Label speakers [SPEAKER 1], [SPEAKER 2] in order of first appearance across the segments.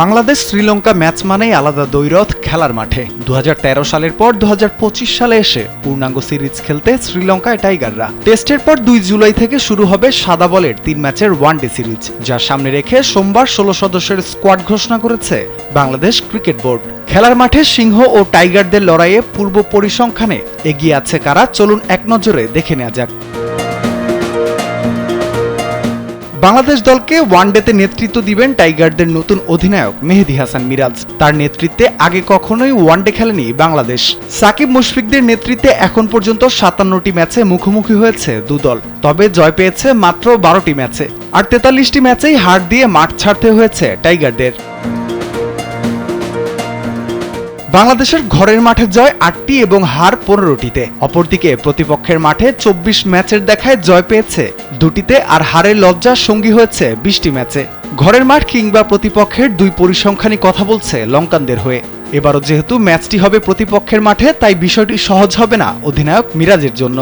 [SPEAKER 1] Bangladesh Sri Lanka match মানেই আলাদা দ্বৈরথ খেলার মাঠে। 2013 সালের পর 2025 সালে এসে পূর্ণাঙ্গ সিরিজ খেলতে শ্রীলঙ্কায় টাইগাররা। টেস্টের পর 2 জুলাই থেকে শুরু হবে সাদা বলের 3 ম্যাচের ওয়ানডে সিরিজ, যা সামনে রেখে সোমবার 16 সদস্যের স্কোয়াড ঘোষণা করেছে বাংলাদেশ ক্রিকেট বোর্ড। খেলার মাঠে সিংহ ও টাইগারদের লড়াইয়ে পূর্ব পরিসংখ্যানে এগিয়ে আছে কারা, চলুন এক নজরে দেখে নেওয়া যাক। বাংলাদেশ দলকে ওয়ানডেতে নেতৃত্ব দিবেন টাইগারদের নতুন অধিনায়ক মেহেদী হাসান মিরাজ। তার নেতৃত্বে আগে কখনোই ওয়ানডে খেলেনি বাংলাদেশ। সাকিব মুশফিকদের নেতৃত্বে এখন পর্যন্ত 57টি ম্যাচে মুখোমুখি হয়েছে দুদল, তবে জয় পেয়েছে মাত্র 12টি ম্যাচে, আর 43টি ম্যাচেই হার দিয়ে মাঠ ছাড়তে হয়েছে টাইগারদের। বাংলাদেশের ঘরের মাঠে জয় 8টি এবং হার 15টিতে। অপরদিকে প্রতিপক্ষের মাঠে 24 ম্যাচের দেখায় জয় পেয়েছে 2টিতে, আর হারের লজ্জা সঙ্গী হয়েছে 20টি ম্যাচে। ঘরের মাঠ কিংবা প্রতিপক্ষের 2 পরিসংখ্যানই কথা বলছে লঙ্কানদের হয়ে। এবারও যেহেতু ম্যাচটি হবে প্রতিপক্ষের মাঠে, তাই বিষয়টি সহজ হবে না অধিনায়ক মিরাজের জন্য।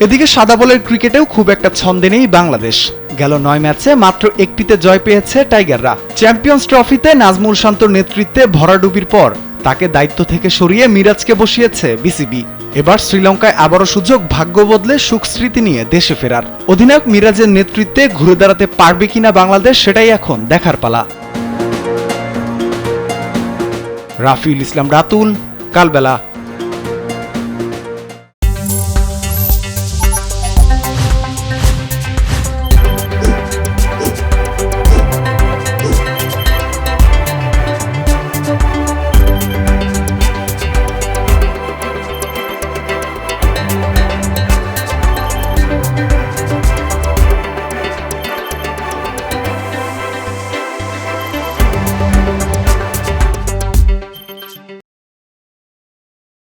[SPEAKER 1] এদিকে সাদা বলের ক্রিকেটেও খুব একটা ছন্দে নেই বাংলাদেশ। গেল 9 ম্যাচে মাত্র 1টিতে জয় পেয়েছে টাইগাররা। চ্যাম্পিয়ন্স ট্রফিতে নাজমুল শান্তর নেতৃত্বে ভরাডুবির পর তাকে দায়িত্ব থেকে সরিয়ে মিরাজকে বসিয়েছে বিসিবি। এবার শ্রীলঙ্কায় আবারও সুযোগ ভাগ্য বদলে সুখ স্মৃতি নিয়ে দেশে ফেরার। অধিনায়ক মিরাজের নেতৃত্বে ঘুরে দাঁড়াতে পারবে কিনা বাংলাদেশ, সেটাই এখন দেখার পালা। রাফিউল ইসলাম রাতুল, কালবেলা।